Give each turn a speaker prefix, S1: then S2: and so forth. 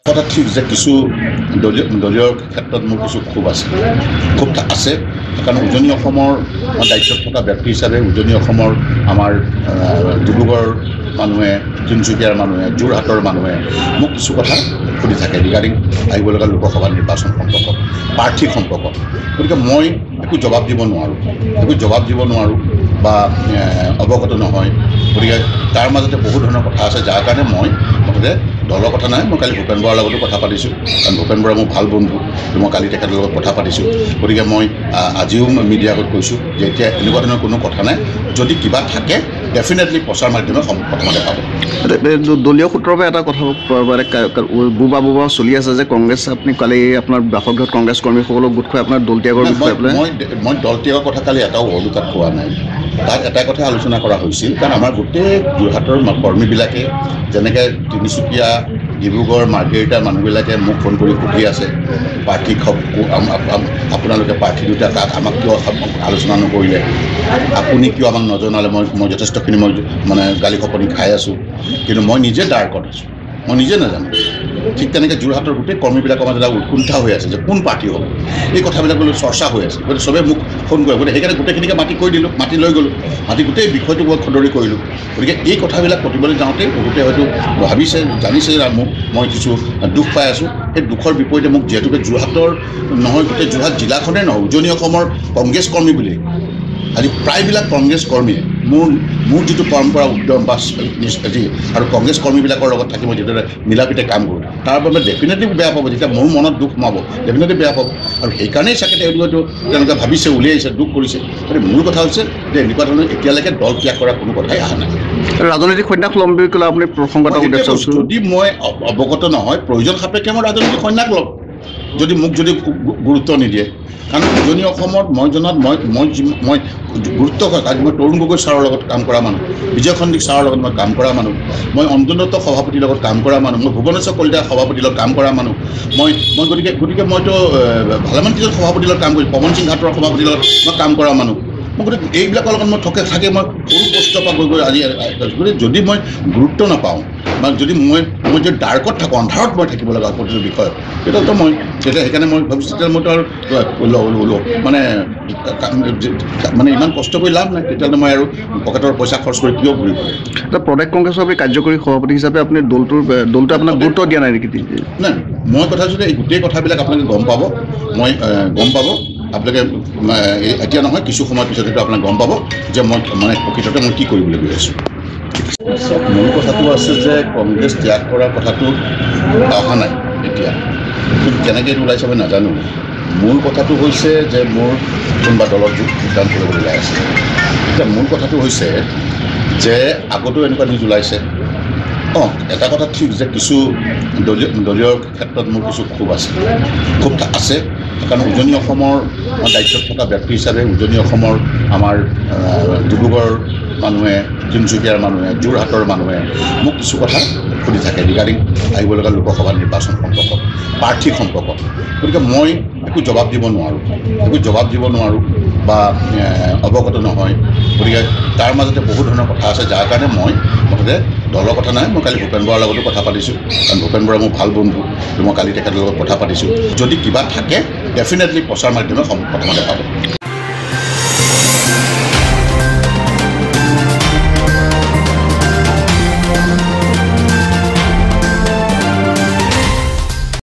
S1: কথা ঠিক যে কিছু দলীয় ক্ষেত্ৰত মোৰ কিছু ক্ষোভ আছে কাৰণ উজনি অসমৰ দায়িত্বত থকা ব্যক্তি হিচাপে উজনি অসমৰ আমাৰ ডিব্ৰুগড়ৰ মানুহে তিনিচুকীয়াৰ মানুহে যোৰহাটৰ মানুহে মোক কিছু কথা সুধি থাকে ৰিগাৰ্ডিং আহিব লগা লোকসভা নিৰ্বাচন সম্পৰ্কত প্ৰাৰ্থী সম্পৰ্কত গতিকে মই একো জবাব দিব নোৱাৰোঁ বা অৱগত নহয় গতিকে তাৰ মাজতে বহু ধৰণৰ কথা আছে যাৰ কাৰণে মই মুঠতে দলৰ কথা নাই মই কালি ভূপেন বৰাৰ লগতো কথা পাতিছোঁ কাৰণ ভূপেন বৰা মোৰ ভাল বন্ধু মই কালি তেখেতৰ লগত কথা পাতিছোঁ গতিকে মই আজিও মিডিয়াৰ আগত কৈছোঁ যে এতিয়া এনেকুৱা ধৰণৰ কোনো কথা নাই যদি কিবা থাকে ডেফিনেটলি প্ৰচাৰ মাধ্যমে প্ৰথমতে পাব
S2: দলীয় সূত্ৰৰ পৰা এটা কথা বুবা চলি আছে যে কংগ্ৰেছ আপুনি কালি আপোনাৰ বাসগৃহত কংগ্ৰেছ কৰ্মীসকলক গোট খুৱাই আপোনাৰ দল ত্যাগৰ
S1: মই দল ত্যাগৰ কথা কালি এটাও ওলো তাত কোৱা নাই তাত এটা কথা আলোচনা কৰা হৈছিল কাৰণ আমাৰ গোটেই যোৰহাটৰ কৰ্মীবিলাকে যেনেকৈ তিনিচুকীয়া ডিব্ৰুগড় মাৰ্ঘেৰিটাৰ মানুহবিলাকে মোক ফোন কৰি সুধি আছে প্ৰাৰ্থী আপোনালোকে প্ৰাৰ্থী দুটা তাত আমাক কিয় আলোচনা নকৰিলে আপুনি কিয় আমাক নজনালে মই যথেষ্টখিনি মই মানে গালি খপনি খাই আছোঁ কিন্তু মই নিজে ডাৰ্কত আছোঁ মই নিজে নাজানো ঠিক তেনেকৈ যোৰহাটৰ গোটেই কৰ্মীবিলাকৰ মাজত উৎকণ্ঠা হৈ আছে যে কোন পাৰ্টি হ'ব এই কথাবিলাক চৰ্চা হৈ আছে গতিকে চবেই মোক ফোন কৰে গতিকে সেইকাৰণে গোটেইখিনিকে মাতি লৈ গ'লোঁ গোটেই বিষয়টো মই খদৰি কৰিলোঁ গতিকে এই কথাবিলাক প্ৰতিবলৈ যাওঁতে বহুতে হয়তো জানিছে মই কিছু দুখ পাই আছোঁ সেই দুখৰ বিপৰীতে মোক যিহেতুকে যোৰহাটৰ নহয় গোটেই যোৰহাট জিলাখনেই নহয় উজনি অসমৰ কংগ্ৰেছ কৰ্মী বুলি আজি প্ৰায়বিলাক কংগ্ৰেছ কৰ্মীয়ে মোৰ যিটো পৰম্পৰা উদ্যম বা আৰু কংগ্ৰেছ কৰ্মীবিলাকৰ লগত থাকি মই যিদৰে মিলাপিতে কাম কৰোঁ তাৰ বাবে ডেফিনেটলি বেয়া পাব যেতিয়া মোৰ মনত দুখ সোমাব ডেফিনেটলি বেয়া পাব আৰু সেইকাৰণেই চাগে তেওঁলোকে ভাবিছে উলিয়াইছে দুখ কৰিছে গতিকে মূল কথা হৈছে যে এনেকুৱা ধৰণৰ এতিয়ালৈকে দল ত্যাগ কৰা কোনো কথাই অহা নাই
S2: ৰাজনৈতিক সন্যাস ল'ম বুলি ক'লে আপুনি প্ৰসংগত
S1: যদি মই অৱগত নহয় প্ৰয়োজন সাপেক্ষে মই ৰাজনৈতিক সন্যাস ল'ম যদি মোক গুৰুত্ব নিদিয়ে কাৰণ উজনি অসমত মই জনাত মই গুৰুত্ব আজি মই তৰুণ গগৈ ছাৰৰ লগত কাম কৰা মানুহ বিজয় সন্দিক ছাৰৰ লগত মই কাম কৰা মানুহ মই অঞ্জন দত্ত সভাপতিৰ লগত কাম কৰা মানুহ মই ভুৱনেশ্বৰ কলিতা সভাপতিৰ লগত কাম কৰা মানুহ মই গতিকে মইতো ভালেমান কেইজন সভাপতিৰ লগত কাম কৰিছোঁ পৱন সিং ঘাটৰ সভাপতিৰ লগত মই কাম কৰা মানুহ মই গতিকে এইবিলাকৰ লগত মই থাকে মই সৰু কষ্টৰ পৰা গৈ আজি গতিকে যদি মই গুৰুত্ব নাপাওঁ বা যদি মই যদি ডাৰ্কত থাকোঁ অন্ধাৰত মই থাকিব লগা প্ৰতিটো বিষয়ত তেতিয়াতো সেইকাৰণে মই ভাবিছোঁ তেতিয়া মইতো আৰু মানে ইমান কষ্ট কৰি লাভ নাই তেতিয়াহ'লে মই আৰু পকেটৰ পইচা খৰচ কৰি কিয় ঘূৰি ফুৰিম
S2: প্ৰদেশ কংগ্ৰেছৰ আপুনি কাৰ্যকৰী সভাপতি হিচাপে আপুনি দলটো আপোনাক গুৰুত্ব দিয়া নাই নেকি
S1: নাই মই কথা কৈছোঁ যে এই গোটেই কথাবিলাক আপোনালোকে গম পাব আপোনালোকে এতিয়া নহয় কিছু সময়ৰ পিছতে আপোনালোকে গম পাব যে মই মানে প্ৰকৃততে মই কি কৰিবলৈ গৈ আছোঁ মূল কথাটো আছে যে কংগ্ৰেছ ত্যাগ কৰাৰ কথাটো অহা নাই এতিয়া কিন্তু কেনেকৈ এইটো ওলাইছে মই নাজানো মূল কথাটো হৈছে যে মোৰ কোনোবা দলত যোগদান কৰিবলৈ ওলাই আছে এতিয়া মূল কথাটো হৈছে যে আগতেও এনেকুৱা নিউজ ওলাইছে এটা কথা ঠিক যে কিছু দলীয় ক্ষেত্ৰত মোৰ কিছু ক্ষোভ আছে কাৰণ উজনি অসমৰ দায়িত্বত থকা ব্যক্তি হিচাপে উজনি অসমৰ আমাৰ ডিব্ৰুগড়ৰ মানুহে তিনিচুকীয়াৰ মানুহে যোৰহাটৰ মানুহে মোক কিছু কথা সুধি থাকে ৰিগাৰ্ডিং আহিব লগা লোকসভা নিৰ্বাচন সম্পৰ্কত প্ৰাৰ্থী সম্পৰ্কত গতিকে মই একো জবাব দিব নোৱাৰোঁ বা অৱগত নহয় গতিকে তাৰ মাজতে বহু ধৰণৰ কথা আছে যাৰ কাৰণে মই মুঠতে দলৰ কথা নাই মই কালি ভূপেন বৰাৰ লগতো কথা পাতিছোঁ কাৰণ ভূপেন বৰা মোৰ ভাল বন্ধু মই কালি তেখেতৰ লগত কথা পাতিছোঁ যদি কিবা থাকে ডেফিনেটলি প্ৰচাৰ মাধ্যমে প্ৰথমতে পাব